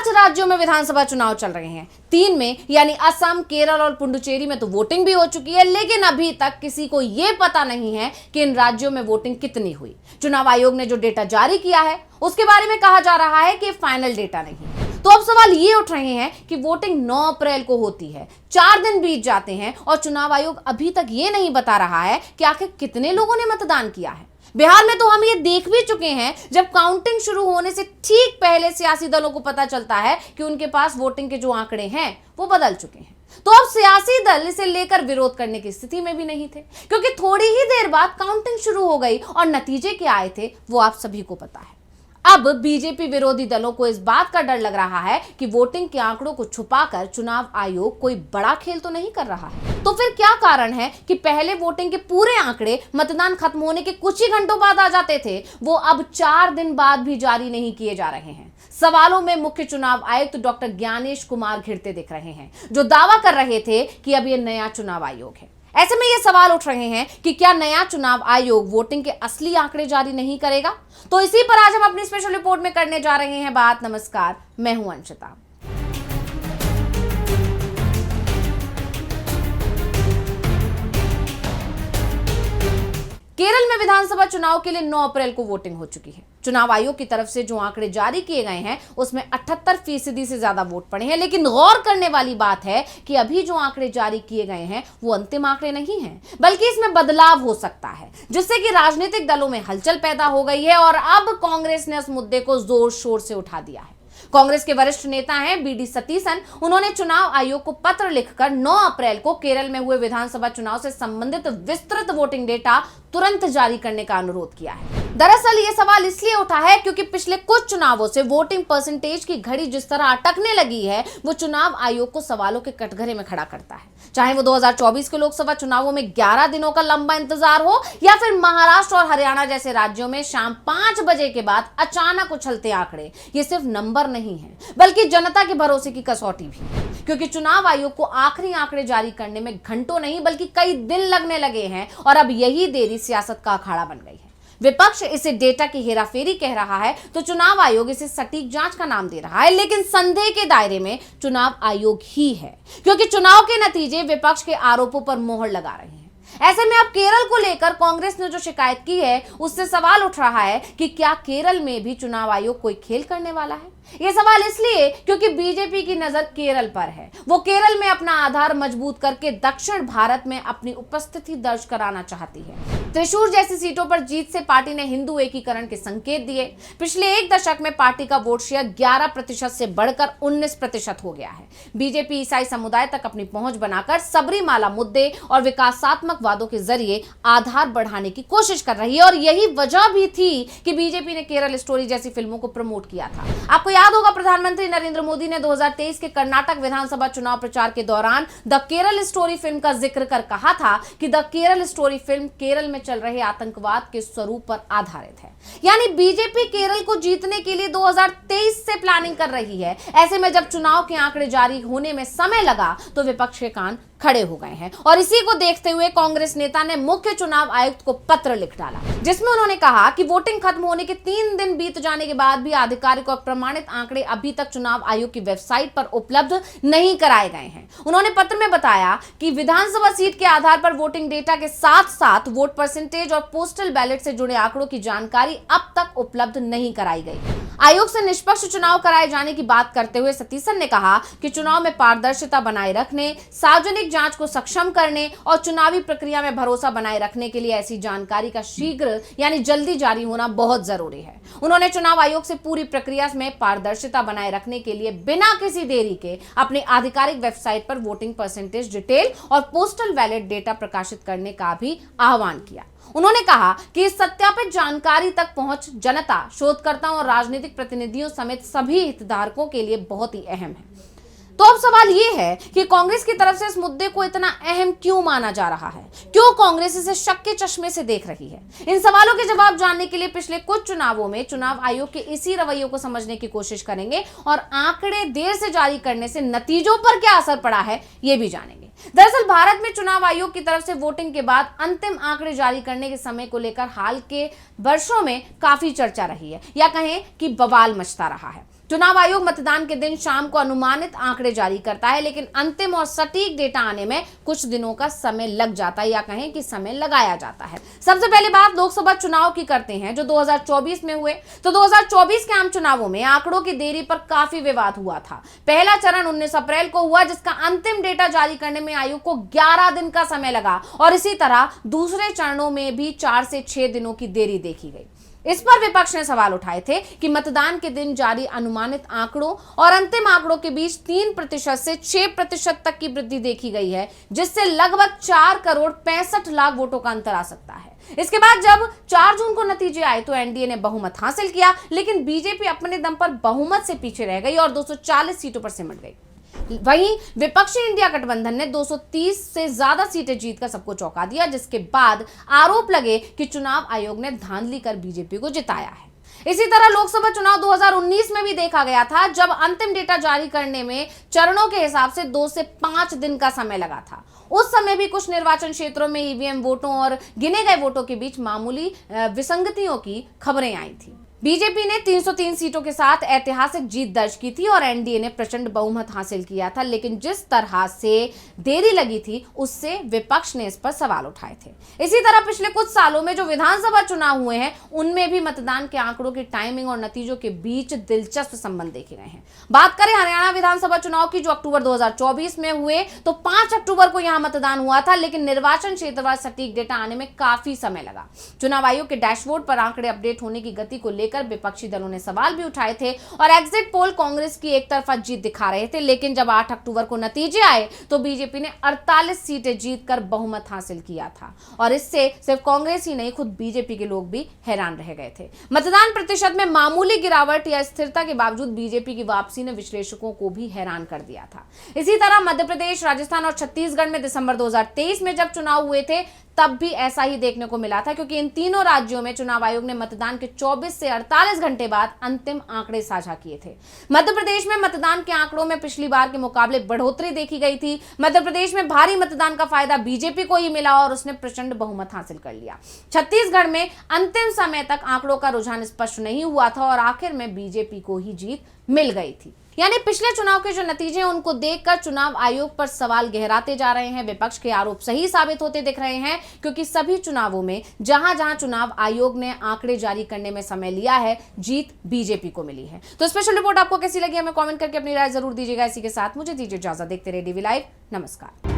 5 राज्यों में विधानसभा चुनाव चल रहे हैं। 3 में यानी असम, केरल और पुडुचेरी में तो वोटिंग भी हो चुकी है, लेकिन अभी तक किसी को यह पता नहीं है कि इन राज्यों में वोटिंग कितनी हुई। चुनाव आयोग ने जो डेटा जारी किया है उसके बारे में कहा जा रहा है कि फाइनल डेटा नहीं। तो अब सवाल ये उठ रहे हैं कि वोटिंग 9 अप्रैल को होती है, 4 दिन बीत जाते हैं और चुनाव आयोग अभी तक ये नहीं बता रहा है कि आखिर कितने लोगों ने मतदान किया है। बिहार में तो हम ये देख भी चुके हैं, जब काउंटिंग शुरू होने से ठीक पहले सियासी दलों को पता चलता है कि उनके पास वोटिंग के जो आंकड़े हैं वो बदल चुके हैं। तो अब सियासी दल इसे लेकर विरोध करने की स्थिति में भी नहीं थे, क्योंकि थोड़ी ही देर बाद काउंटिंग शुरू हो गई और नतीजे क्या आए थे वो आप सभी को पता है। अब बीजेपी विरोधी दलों को इस बात का डर लग रहा है कि वोटिंग के आंकड़ों को छुपाकर चुनाव आयोग कोई बड़ा खेल तो नहीं कर रहा है। तो फिर क्या कारण है कि पहले वोटिंग के पूरे आंकड़े मतदान खत्म होने के कुछ ही घंटों बाद आ जाते थे, वो अब 4 दिन बाद भी जारी नहीं किए जा रहे हैं। सवालों में मुख्य चुनाव आयुक्त डॉक्टर ज्ञानेश कुमार घिरते दिख रहे हैं, जो दावा कर रहे थे कि अब ये नया चुनाव आयोग है। ऐसे में ये सवाल उठ रहे हैं कि क्या नया चुनाव आयोग वोटिंग के असली आंकड़े जारी नहीं करेगा? तो इसी पर आज हम अपनी स्पेशल रिपोर्ट में करने जा रहे हैं बात। नमस्कार, मैं हूं अंशिता। केरल में विधानसभा चुनाव के लिए 9 अप्रैल को वोटिंग हो चुकी है। चुनाव आयोग की तरफ से जो आंकड़े जारी किए गए हैं उसमें 78% से ज्यादा वोट पड़े हैं, लेकिन गौर करने वाली बात है कि अभी जो आंकड़े जारी किए गए हैं वो अंतिम आंकड़े नहीं हैं, बल्कि इसमें बदलाव हो सकता है, जिससे कि राजनीतिक दलों में हलचल पैदा हो गई है और अब कांग्रेस ने इस मुद्दे को जोर शोर से उठा दिया है। कांग्रेस के वरिष्ठ नेता हैं बीडी सतीसन, उन्होंने चुनाव आयोग को पत्र लिखकर 9 अप्रैल को केरल में हुए विधानसभा चुनाव से संबंधित विस्तृत वोटिंग डेटा तुरंत जारी करने का अनुरोध किया है। दरअसल ये सवाल इसलिए उठा है क्योंकि पिछले कुछ चुनावों से वोटिंग परसेंटेज की घड़ी जिस तरह अटकने लगी है, वो चुनाव आयोग को सवालों के कटघरे में खड़ा करता है। चाहे वो 2024 के लोकसभा चुनावों में 11 दिनों का लंबा इंतजार हो या फिर महाराष्ट्र और हरियाणा जैसे राज्यों में शाम 5 बजे के बाद अचानक उछलते आंकड़े, ये सिर्फ नंबर नहीं है बल्कि जनता के भरोसे की कसौटी भी है, क्योंकि चुनाव आयोग को आखिरी आंकड़े जारी करने में घंटों नहीं बल्कि कई दिन लगने लगे हैं और अब यही देरी सियासत का अखाड़ा बन गई है। विपक्ष इसे डेटा की हेराफेरी कह रहा है तो चुनाव आयोग इसे सटीक जांच का नाम दे रहा है, लेकिन संदेह के दायरे में चुनाव आयोग ही है, क्योंकि चुनाव के नतीजे विपक्ष के आरोपों पर मोहर लगा रहे हैं। ऐसे में अब केरल को लेकर कांग्रेस ने जो शिकायत की है उससे सवाल उठ रहा है कि क्या केरल में भी चुनाव आयोग कोई खेल करने वाला है? यह सवाल इसलिए क्योंकि बीजेपी की नजर केरल पर है। वो केरल में अपना आधार मजबूत करके दक्षिण भारत में अपनी उपस्थिति दर्ज कराना चाहती है। त्रिशूर जैसी सीटों पर जीत से पार्टी ने हिंदू एकीकरण के संकेत दिए। पिछले 1 दशक में पार्टी का वोट शेयर 11% से बढ़कर 19% हो गया है। बीजेपी ईसाई समुदाय तक अपनी पहुंच बनाकर सबरीमाला मुद्दे और विकासात्मक वादों के जरिए आधार बढ़ाने की कोशिश कर रही है और यही वजह भी थी कि बीजेपी ने केरल स्टोरी जैसी फिल्मों को प्रमोट किया था। आपको याद होगा, प्रधानमंत्री नरेंद्र मोदी ने 2023 के कर्नाटक विधानसभा चुनाव प्रचार के दौरान द केरल स्टोरी फिल्म का जिक्र कर कहा था कि the Kerala story film Kerala में चल रहे आतंकवाद के स्वरूप पर आधारित है। यानी बीजेपी केरल को जीतने के लिए 2023 से प्लानिंग कर रही है। ऐसे में जब चुनाव के आंकड़े जारी होने में समय लगा तो विपक्ष के कान खड़े हो गए हैं और इसी को देखते हुए कांग्रेस नेता ने मुख्य चुनाव आयुक्त को पत्र लिख डाला, जिसमें उन्होंने कहा कि वोटिंग खत्म होने के 3 दिन बीत जाने के बाद भी आधिकारिक और प्रमाणित आंकड़े अभी तक चुनाव आयोग की वेबसाइट पर उपलब्ध नहीं कराए गए हैं। उन्होंने पत्र में बताया कि विधानसभा सीट के आधार पर वोटिंग डेटा के साथ साथ वोट परसेंटेज और पोस्टल बैलेट से जुड़े आंकड़ों की जानकारी अब तक उपलब्ध नहीं कराई गई। आयोग से निष्पक्ष चुनाव कराए जाने की बात करते हुए सतीसन ने कहा कि चुनाव में पारदर्शिता बनाए रखने, सार्वजनिक जांच को सक्षम करने और चुनावी प्रक्रिया में भरोसा बनाए रखने के लिए ऐसी जानकारी का शीघ्र यानी जल्दी जारी होना बहुत जरूरी है। उन्होंने चुनाव आयोग से पूरी प्रक्रिया में पारदर्शिता बनाए रखने के लिए बिना किसी देरी के अपनी आधिकारिक वेबसाइट पर वोटिंग परसेंटेज डिटेल और पोस्टल बैलेट डेटा प्रकाशित करने का भी आह्वान किया। उन्होंने कहा कि इस सत्यापित जानकारी तक पहुंच जनता, शोधकर्ताओं और राजनीतिक प्रतिनिधियों समेत सभी हितधारकों के लिए बहुत ही अहम है। तो अब सवाल ये है कि कांग्रेस की तरफ से इस मुद्दे को इतना अहम क्यों माना जा रहा है? क्यों कांग्रेस इसे शक के चश्मे से देख रही है? इन सवालों के जवाब जानने के लिए पिछले कुछ चुनावों में चुनाव आयोग के इसी रवैये को समझने की कोशिश करेंगे और आंकड़े देर से जारी करने से नतीजों पर क्या असर पड़ा है ये भी जानेंगे। दरअसल भारत में चुनाव आयोग की तरफ से वोटिंग के बाद अंतिम आंकड़े जारी करने के समय को लेकर हाल के वर्षों में काफी चर्चा रही है या कहें कि बवाल मचता रहा है। चुनाव आयोग मतदान के दिन शाम को अनुमानित आंकड़े जारी करता है, लेकिन अंतिम और सटीक डेटा आने में कुछ दिनों का समय लग जाता है, या कहें कि समय लगाया जाता है। सबसे पहले बात लोकसभा चुनाव की करते हैं जो 2024 में हुए। तो 2024 के आम चुनावों में आंकड़ों की देरी पर काफी विवाद हुआ था। पहला चरण 19 अप्रैल को हुआ, जिसका अंतिम डेटा जारी करने में आयोग को 11 दिन का समय लगा, और इसी तरह दूसरे चरणों में भी 4 से 6 दिनों की देरी देखी गई। इस पर विपक्ष ने सवाल उठाए थे कि मतदान के दिन जारी अनुमानित आंकड़ों और अंतिम आंकड़ों के बीच 3% से 6% तक की वृद्धि देखी गई है, जिससे लगभग 4 करोड़ 65 लाख वोटों का अंतर आ सकता है। इसके बाद जब 4 जून को नतीजे आए तो एनडीए ने बहुमत हासिल किया, लेकिन बीजेपी अपने दम पर बहुमत से पीछे रह गई और 240 सीटों पर सिमट गई। वहीं विपक्षी इंडिया गठबंधन ने 230 से ज्यादा सीटें जीतकर सबको चौंका दिया, जिसके बाद आरोप लगे कि चुनाव आयोग ने धांधली कर बीजेपी को जिताया है। इसी तरह लोकसभा चुनाव 2019 में भी देखा गया था, जब अंतिम डेटा जारी करने में चरणों के हिसाब से 2 से 5 दिन का समय लगा था। उस समय भी कुछ निर्वाचन क्षेत्रों में ईवीएम वोटों और गिने गए वोटों के बीच मामूली विसंगतियों की खबरें आई थी। बीजेपी ने 303 सीटों के साथ ऐतिहासिक जीत दर्ज की थी और एनडीए ने प्रचंड बहुमत हासिल किया था, लेकिन जिस तरह से देरी लगी थी उससे विपक्ष ने इस पर सवाल उठाए थे। इसी तरह पिछले कुछ सालों में जो विधानसभा चुनाव हुए हैं उनमें भी मतदान के आंकड़ों की टाइमिंग और नतीजों के बीच दिलचस्प संबंध देखे गए हैं। बात करें हरियाणा विधानसभा चुनाव की, जो अक्टूबर 2024 में हुए, तो 5 अक्टूबर को यहां मतदान हुआ था, लेकिन निर्वाचन क्षेत्रवार सटीक डेटा आने में काफी समय लगा। चुनाव आयोग के डैशबोर्ड पर आंकड़े अपडेट होने की गति को लेकर विपक्षी दलों ने सवाल भी उठाए थे और एग्जिट पोल कांग्रेस की एक तरफा जीत दिखा रहे थे, लेकिन जब 8 अक्टूबर को नतीजे आए तो बीजेपी ने 48 सीटें जीतकर बहुमत हासिल किया था, और इससे सिर्फ कांग्रेस ही नहीं, खुद बीजेपी के लोग भी हैरान रह गए थे। मतदान प्रतिशत में मामूली गिरावट या स्थिरता के बावजूद बीजेपी की वापसी ने विश्लेषकों को भी हैरान कर दिया था। इसी तरह मध्य प्रदेश, राजस्थान और छत्तीसगढ़ में दिसंबर 2023 में जब चुनाव हुए थे तब भी ऐसा ही देखने को मिला था, क्योंकि इन तीनों राज्यों में चुनाव आयोग ने मतदान के 24 से 48 घंटे बाद अंतिम आंकड़े साझा किए थे। मध्य प्रदेश में मतदान के आंकड़ों में पिछली बार के मुकाबले बढ़ोतरी देखी गई थी। मध्य प्रदेश में भारी मतदान का फायदा बीजेपी को ही मिला और उसने प्रचंड बहुमत हासिल कर लिया। छत्तीसगढ़ में अंतिम समय तक आंकड़ों का रुझान स्पष्ट नहीं हुआ था और आखिर में बीजेपी को ही जीत मिल गई थी। यानी पिछले चुनाव के जो नतीजे हैं उनको देखकर चुनाव आयोग पर सवाल गहराते जा रहे हैं। विपक्ष के आरोप सही साबित होते दिख रहे हैं, क्योंकि सभी चुनावों में जहां-जहां चुनाव आयोग ने आंकड़े जारी करने में समय लिया है, जीत बीजेपी को मिली है। तो स्पेशल रिपोर्ट आपको कैसी लगी हमें कमेंट करके अपनी राय जरूर दीजिएगा। इसी के साथ मुझे दीजिए इजाजत। देखते रहिए डीवी लाइव। नमस्कार।